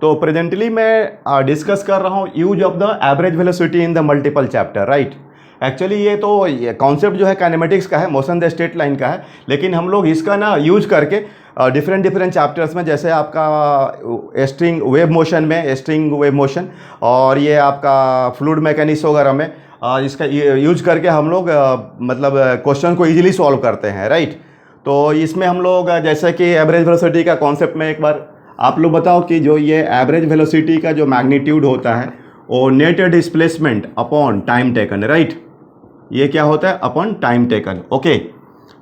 तो प्रेजेंटली मैं डिस्कस कर रहा हूँ use of the average velocity in the multiple chapter, right. Actually ये कॉन्सेप्ट जो है काइनेमेटिक्स का है, मोशन द स्ट्रेट लाइन का है, लेकिन हम लोग इसका ना यूज करके डिफरेंट चैप्टर्स में, जैसे आपका स्ट्रिंग वेव मोशन में, स्ट्रिंग वेव मोशन, और ये आपका फ्लूइड मैकेनिक्स वगैरह में इसका यूज करके हम लोग मतलब क्वेश्चन को इजीली सॉल्व करते हैं, राइट। तो इसमें हम लोग जैसे कि एवरेज वेलोसिटी का कॉन्सेप्ट में एक बार आप लोग बताओ कि जो ये एवरेज वेलोसिटी का जो मैग्नीट्यूड होता है वो net displacement upon time taken, right. ये क्या होता है? Upon time taken, okay.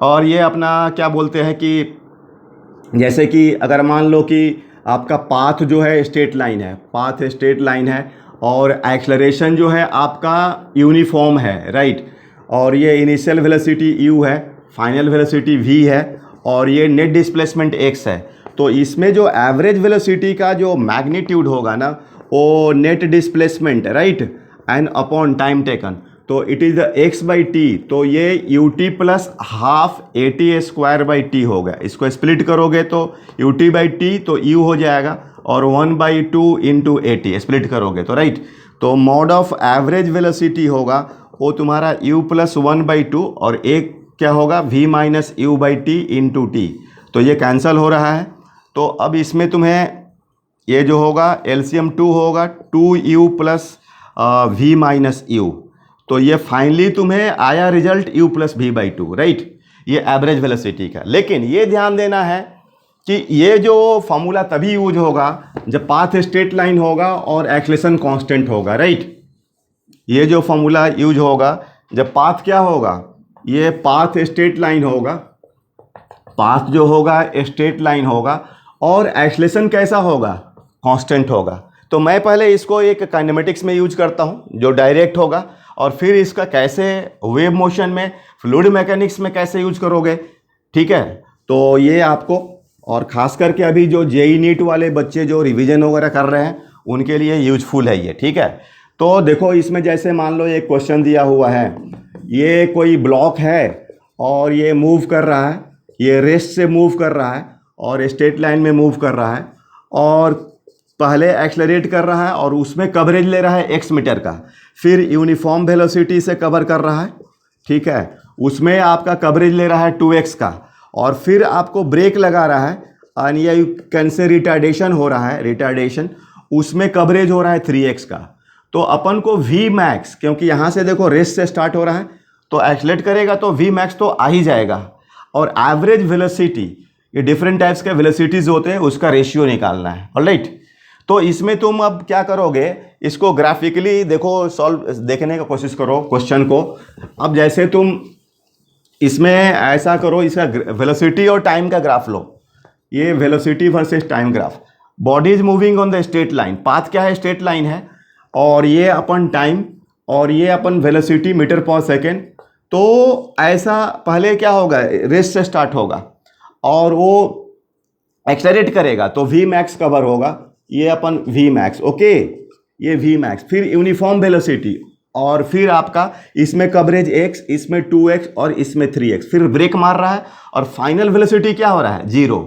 और ये अपना क्या बोलते हैं कि जैसे कि अगर मान लो कि आपका पाथ जो है स्ट्रेट लाइन है, पाथ स्ट्रेट लाइन है, और एक्सेलरेशन जो है आपका यूनिफॉर्म है, राइट। और ये इनिशियल वेलोसिटी u है, फाइनल वेलोसिटी v है, और ये नेट डिस्प्लेसमेंट x है। तो इसमें जो एवरेज वेलोसिटी का जो मैग्नीट्यूड होगा ना, वो net displacement, right, and upon time taken, तो it is the x by T. तो ये ut plus half AT square by T होगा। इसको स्प्लिट करोगे तो ut बाई टी तो u हो जाएगा, और 1/2 इंटू AT स्प्लिट करोगे तो, राइट। तो मॉड ऑफ एवरेज वेलोसिटी होगा वो तुम्हारा u प्लस 1/2, और एक क्या होगा v minus u by T into T. तो ये कैंसिल हो रहा है। तो अब इसमें तुम्हें ये जो होगा LCM 2 होगा 2u plus v minus u। तो ये फाइनली तुम्हें आया result u plus v by 2, right. ये एवरेज वेलोसिटी का। लेकिन ये ध्यान देना है कि ये जो फॉर्मूला तभी यूज होगा जब पाथ स्ट्रेट लाइन होगा और एक्सेलरेशन कांस्टेंट होगा, राइट। ये जो फॉर्मूला यूज होगा जब पाथ क्या होगा, ये पाथ स्ट्रेट लाइन होगा, पाथ जो होगा स्ट्रेट लाइन होगा, और एक्सेलरेशन कैसा होगा? कांस्टेंट होगा। तो मैं पहले इसको एक काइनेमेटिक्स में यूज करता हूँ जो डायरेक्ट होगा, और फिर इसका कैसे वेव मोशन में, फ्लूइड मैकेनिक्स में कैसे यूज करोगे, ठीक है। तो ये आपको, और ख़ास करके अभी जो जेई नीट वाले बच्चे जो रिवीजन वगैरह कर रहे हैं उनके लिए यूजफुल है ये, ठीक है। तो देखो इसमें जैसे मान लो एक क्वेश्चन दिया हुआ है, ये कोई ब्लॉक है और ये मूव कर रहा है, ये रेस्ट से मूव कर रहा है और स्ट्रेट लाइन में मूव कर रहा है, और पहले एक्सेलरेट कर रहा है और उसमें कवरेज ले रहा है x मीटर का, फिर यूनिफॉर्म वेलोसिटी से कवर कर रहा है, ठीक है। उसमें आपका कवरेज ले रहा है 2x का, और फिर आपको ब्रेक लगा रहा है, और ये कैन से रिटार्डेशन हो रहा है, रिटार्डेशन, उसमें कवरेज हो रहा है 3x का। तो अपन को v मैक्स, क्योंकि यहाँ से देखो रेस्ट से स्टार्ट हो रहा है, तो एक्सेलरेट करेगा तो v मैक्स तो आ ही जाएगा। और एवरेज वेलोसिटी, ये डिफरेंट टाइप्स के वेलोसिटीज होते हैं, उसका रेशियो निकालना है, ऑलराइट। तो इसमें तुम अब क्या करोगे, इसको ग्राफिकली देखो, सॉल्व देखने का कोशिश करो क्वेश्चन को। अब जैसे तुम इसमें ऐसा करो, इसका वेलोसिटी और टाइम का ग्राफ लो, ये velocity versus time graph. Body is moving on the straight line, path क्या है? स्ट्रेट लाइन है, और ये अपन टाइम, और ये अपन वेलोसिटी मीटर पर सेकेंड। तो ऐसा पहले क्या होगा, रेस्ट से स्टार्ट होगा और वो एक्सेलरेट करेगा तो v मैक्स कवर होगा, ये अपन v मैक्स, ओके, ये v मैक्स, फिर यूनिफॉर्म वेलोसिटी, और फिर आपका इसमें कवरेज x, इसमें 2x और इसमें 3x, फिर ब्रेक मार रहा है, और फाइनल वेलोसिटी क्या हो रहा है? 0,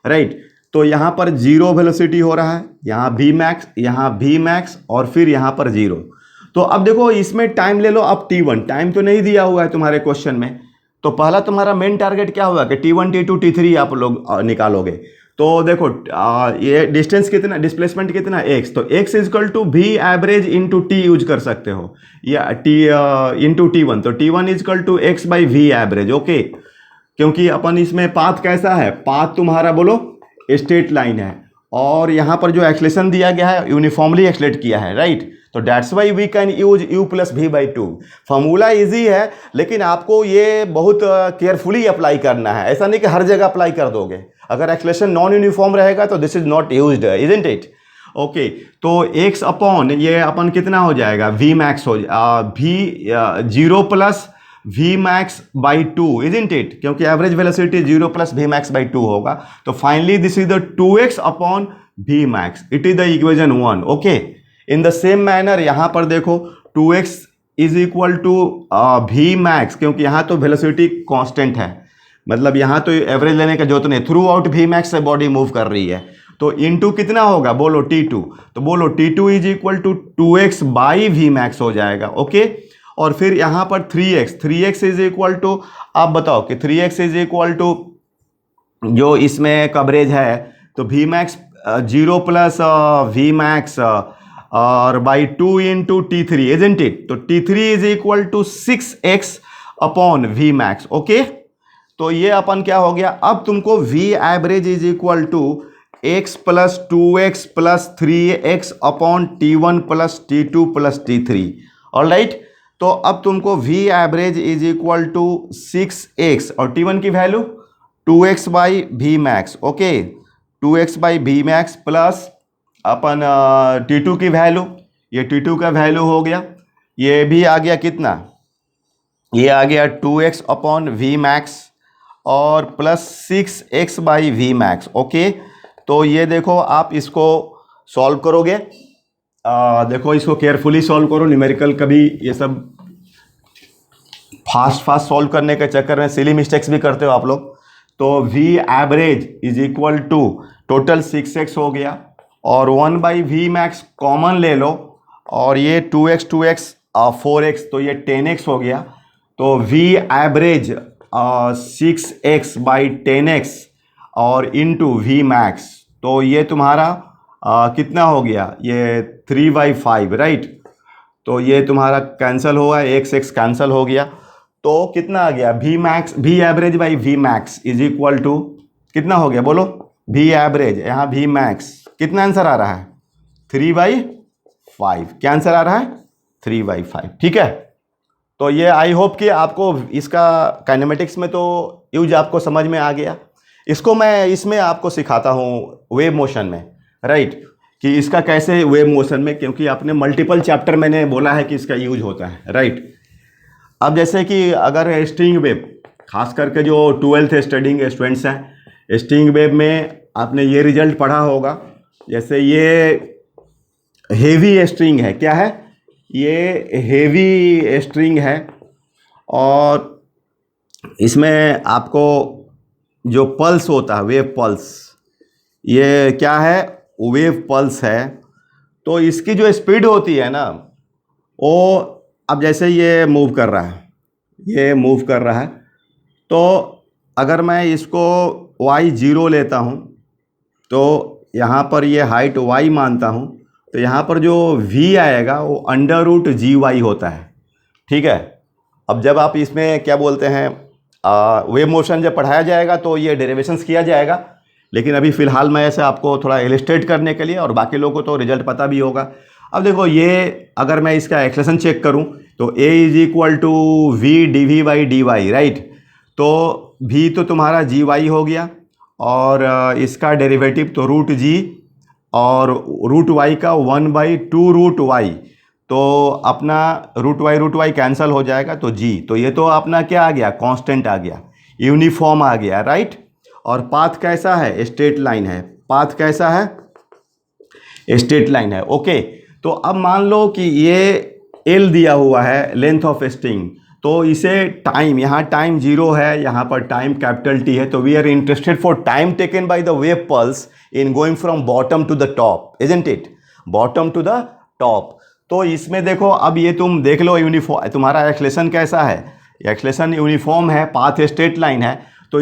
राइट। तो यहाँ पर 0 वेलोसिटी हो रहा है, यहाँ v मैक्स, यहाँ v मैक्स, और फिर यहाँ पर 0। तो अब देखो इसमें टाइम ले लो, अब t1, टाइम तो नहीं दिया हुआ है तुम्हारे क्वेश्चन में, तो पहला तुम्हारा मेन टारगेट क्या होगा कि t1, t2, t3 आप लोग निकालोगे। तो देखो ये डिस्टेंस कितना, डिस्प्लेसमेंट कितना x, तो x equal to v average into t use कर सकते हो, या t इंटू t1, तो t1 equal to x by v average, okay. क्योंकि अपन इसमें पाथ कैसा है, पाथ तुम्हारा बोलो स्ट्रेट लाइन है, और यहाँ पर जो एक्सेलरेशन दिया गया है यूनिफॉर्मली एक्सेलरेट किया है, राइट। तो that's why we can use u plus v by 2। Formula easy है, लेकिन आपको ये बहुत केयरफुली अप्लाई करना है, ऐसा नहीं कि हर जगह अप्लाई कर दोगे। अगर एक्सेलरेशन नॉन यूनिफॉर्म रहेगा तो this is not used, isn't it, okay. तो x अपॉन ये अपन कितना हो जाएगा, v मैक्स हो v 0 plus v max by 2, isn't it, क्योंकि average velocity 0 plus v max by 2 होगा। तो finally this is the 2x upon v max, it is the equation 1, okay. In the same manner यहाँ पर देखो 2x is equal to v max, क्योंकि यहाँ तो velocity constant है, मतलब यहाँ तो एवरेज लेने का जरूरत नहीं, थ्रू आउट v मैक्स से बॉडी मूव कर रही है, तो इनटू कितना होगा बोलो T2, तो बोलो T2 is equal to 2x by we max हो जाएगा। ओके, और फिर यहाँ पर 3x इज इक्वल टू, आप बताओ कि 3x इज इक्वल टू जो इसमें कवरेज है तो V max 0 plus V max और by 2 into T3 isn't it, तो T3 is equal to 6x upon we max. Okay, तो ये अपन क्या हो गया, अब तुमको V average is equal to x plus 2x plus 3x upon T1 plus T2 plus T3। Alright, तो अब तुमको V average is equal to 6x और T1 की value 2x by we max. Okay, 2x by we max plus अपन T2 की value, ये T2 का value हो गया, ये भी आ गया कितना, ये आ गया 2x अपॉन वी मैक्स और plus 6x by we max. Okay, तो ये देखो आप इसको सॉल्व करोगे, देखो इसको केयरफुली सॉल्व करो, न्यूमेरिकल कभी ये सब फास्ट सॉल्व करने के चक्कर में सिली मिस्टेक्स भी करते हो आप लोग। तो v average is equal to total 6x हो गया और 1 बाई वी मैक्स कॉमन ले लो और ये 2x 4x तो ये 10x हो गया, तो v average 6x by 10x और इंटू वी मैक्स, तो ये तुम्हारा कितना हो गया, ये 3/5 राइट, तो ये तुम्हारा कैंसिल हुआ, x कैंसिल हो गया, तो कितना आ गया v average by we max is equal to कितना हो गया बोलो, वी एवरेज यहाँ वी मैक्स कितना आंसर आ रहा है 3/5, क्या आंसर आ रहा है 3/5। ठीक है, तो ये आई होप कि आपको इसका काइनेमेटिक्स में तो यूज आपको समझ में आ गया। इसको मैं इसमें आपको सिखाता हूँ वेव मोशन में, राइट, कि इसका कैसे वेव मोशन में, क्योंकि आपने मल्टीपल चैप्टर मैंने बोला है कि इसका यूज होता है, राइट। अब जैसे कि अगर स्ट्रिंग वेव, खास करके जो 12th स्टडिंग स्टूडेंट्स हैं, स्ट्रिंग वेव में आपने ये रिजल्ट पढ़ा होगा, जैसे ये हेवी स्ट्रिंग है, क्या है ये हेवी स्ट्रिंग है और इसमें आपको जो पल्स होता है वेव पल्स, ये क्या है वेव पल्स है, तो इसकी जो स्पीड होती है ना वो, अब जैसे ये मूव कर रहा है, ये मूव कर रहा है, तो अगर मैं इसको y0 लेता हूँ तो यहाँ पर ये हाइट y मानता हूँ, तो यहाँ पर जो v आएगा वो √GY होता है। ठीक है, अब जब आप इसमें क्या बोलते हैं वेव मोशन जब पढ़ाया जाएगा तो ये डेरिवेशंस किया जाएगा, लेकिन अभी फ़िलहाल मैं ऐसे आपको थोड़ा इलिस्ट्रेट करने के लिए, और बाकी लोगों को तो रिजल्ट पता भी होगा। अब देखो ये अगर मैं इसका एक्सलेशन चेक करूं तो a is equal to v dv/dy, right, तो v तो तुम्हारा gy हो गया और इसका डेरिवेटिव तो √g और √y का 1/2√y, तो अपना √y कैंसिल हो जाएगा, तो g, तो ये तो अपना क्या आ गया कांस्टेंट आ गया, यूनिफॉर्म आ गया, राइट। और पाथ कैसा है स्ट्रेट लाइन है, पाथ कैसा है स्ट्रेट लाइन है। ओके, तो अब मान लो कि ये L दिया हुआ है लेंथ ऑफ स्ट्रिंग, तो इसे टाइम, यहाँ टाइम 0 है, यहाँ पर टाइम कैपिटल T है, तो we are interested for time taken by the wave pulse in going from bottom to the top, isn't it, bottom to the top. तो इसमें देखो अब ये तुम देख लो यूनिफॉर्म, तुम्हारा एक्सलेशन कैसा है, एक्सलेशन यूनिफॉर्म है, पाथ स्ट्रेट लाइन है, तो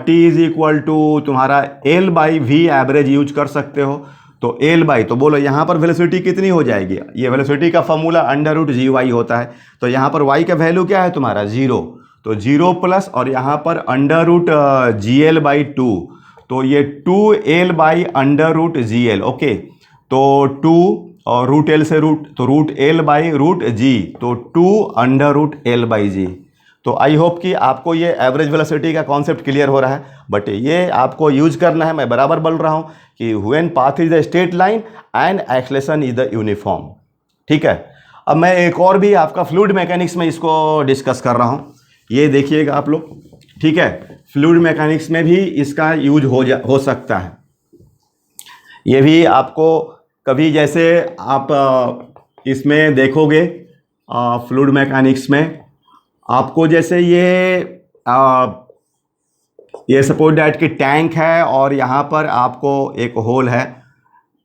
T इज इक्वल टू तुम्हारा L/V एवरेज यूज कर सकते हो, तो L/, तो बोलो यहाँ पर वेलोसिटी कितनी हो जाएगी, ये वेलोसिटी का फॉर्मूला √GY होता है, तो यहाँ पर y का वैल्यू क्या है तुम्हारा 0, तो 0 प्लस और यहाँ पर √GL/2, तो ये 2L/√GL। ओके, तो 2 और √L से तो √L/√G, तो 2 √L/G। तो आई होप कि आपको ये एवरेज वेलोसिटी का कॉन्सेप्ट क्लियर हो रहा है, बट ये आपको यूज करना है, मैं बराबर बोल रहा हूँ कि when path is the straight line and acceleration is the uniform. ठीक है, अब मैं एक और भी आपका फ्लूइड मैकेनिक्स में इसको डिस्कस कर रहा हूँ, ये देखिएगा आप लोग। ठीक है, फ्लूइड मैकेनिक्स में भी इसका यूज हो सकता है, ये भी आपको कभी जैसे आप इसमें देखोगे फ्लूइड मैकेनिक्स में आपको जैसे ये ये सपोज डैट कि टैंक है और यहाँ पर आपको एक होल है,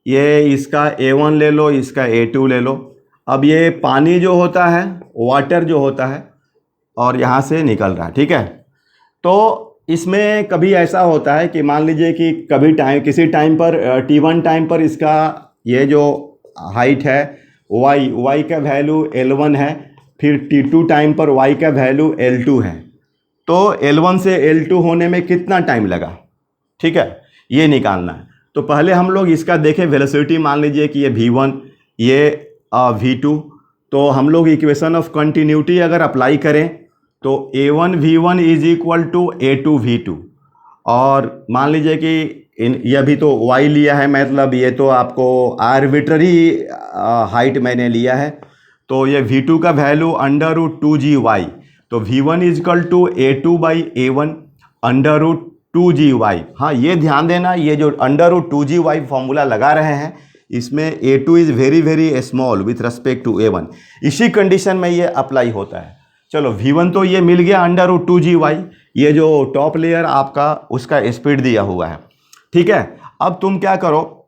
ये इसका A1 ले लो, इसका A2 ले लो। अब ये पानी जो होता है, वाटर जो होता है, और यहाँ से निकल रहा है, ठीक है। तो इसमें कभी ऐसा होता है कि मान लीजिए कि कभी किसी टाइम पर T1 टाइम पर इसका ये जो हाइट है y का वैल्यू L1 है, फिर T2 टाइम पर y का वैल्यू L2 है। तो L1 से L2 होने में कितना टाइम लगा, ठीक है, ये निकालना है। तो पहले हम लोग इसका देखें वेलोसिटी, मान लीजिए कि ये V1, ये V2। तो हम लोग इक्वेशन ऑफ कंटिन्यूटी अगर अप्लाई करें तो A1 V1 is equal to A2 V2। और मान लीजिए कि ये भी तो y लिया है, मतलब ये तो आपको आर्बिट्ररी हाइट मैंने लिया है। तो ये V2 का वैल्यू √2GY। तो V1 is equal to A2/A1 √2GY। हाँ, ये ध्यान देना, ये जो √2GY फॉर्मूला लगा रहे हैं, इसमें A2 is very very small with respect to A1। इसी कंडीशन में ये अप्लाई होता है। चलो, V1 तो ये मिल गया √2GY, ये जो टॉप लेयर आपका उसका स्पीड दिया हुआ है, ठीक है। अब तुम क्या करो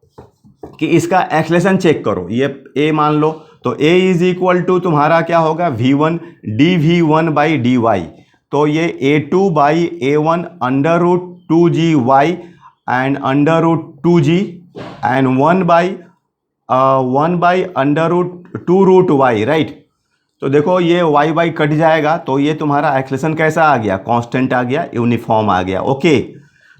कि इसका एक्सेलरेशन चेक करो। ये A मान लो, तो A इज इक्वल टू तुम्हारा क्या होगा, V1 dV1/dy। तो ये A2/A1 √2GY and √2G and 1/√2√y, right. तो देखो ये y कट जाएगा, तो ये तुम्हारा एक्सेलरेशन कैसा आ गया, कांस्टेंट आ गया, यूनिफॉर्म आ गया, ओके।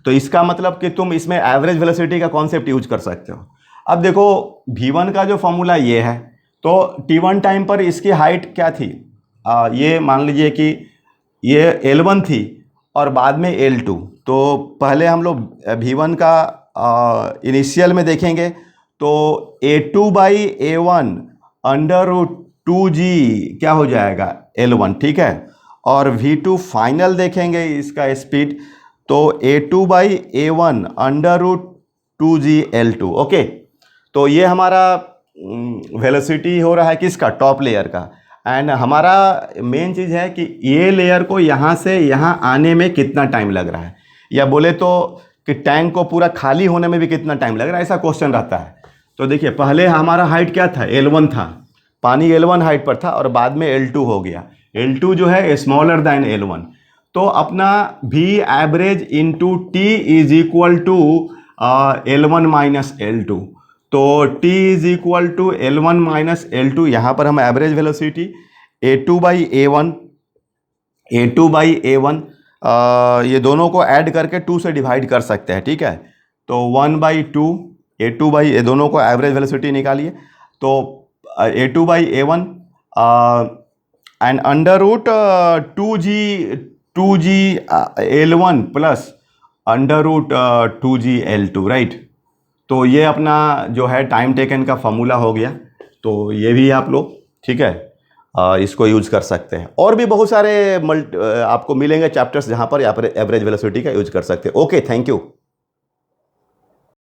तो इसका मतलब कि तुम इसमें एवरेज वेलोसिटी का कॉन्सेप्ट यूज कर सकते हो। अब देखो V1 का जो फॉर्मूला ये है, तो T1 टाइम पर इसकी हाइट क्या थी, ये मान लीजिए कि ये L1 थी और बाद में L2। तो पहले हम लोग V1 का इनिशियल में देखेंगे, तो A2/A1 √2G क्या हो जाएगा, L1, ठीक है। और V2 फाइनल देखेंगे इसका स्पीड, तो A2/A1 √2G L2, ओके। तो ये हमारा वेलोसिटी हो रहा है किसका, टॉप लेयर का। एंड हमारा मेन चीज़ है कि ये लेयर को यहाँ से यहाँ आने में कितना टाइम लग रहा है, या बोले तो कि टैंक को पूरा खाली होने में भी कितना टाइम लग रहा है, ऐसा क्वेश्चन रहता है। तो देखिए, पहले हमारा हाइट क्या था, L1 था, पानी L1 हाइट पर था, और बाद में L2 हो गया। L2 जो है स्मॉलर दैन L1। तो अपना V average into T is equal to L1 minus L2। तो T is equal to L1 minus L2। यहाँ पर हम एवरेज वेलोसिटी A2/A1 ये दोनों को ऐड करके 2 से डिवाइड कर सकते हैं, ठीक है। तो 1/2 A2 ये दोनों को एवरेज वेलोसिटी निकालिए, तो A2/A1 and √2G L1 plus √2G L2, right. तो ये अपना जो है टाइम टेकन का फॉर्मूला हो गया। तो ये भी आप लोग, ठीक है, इसको यूज कर सकते हैं। और भी बहुत सारे आपको मिलेंगे चैप्टर्स जहाँ पर एवरेज वेलोसिटी का यूज कर सकते हैं। Okay, thank you.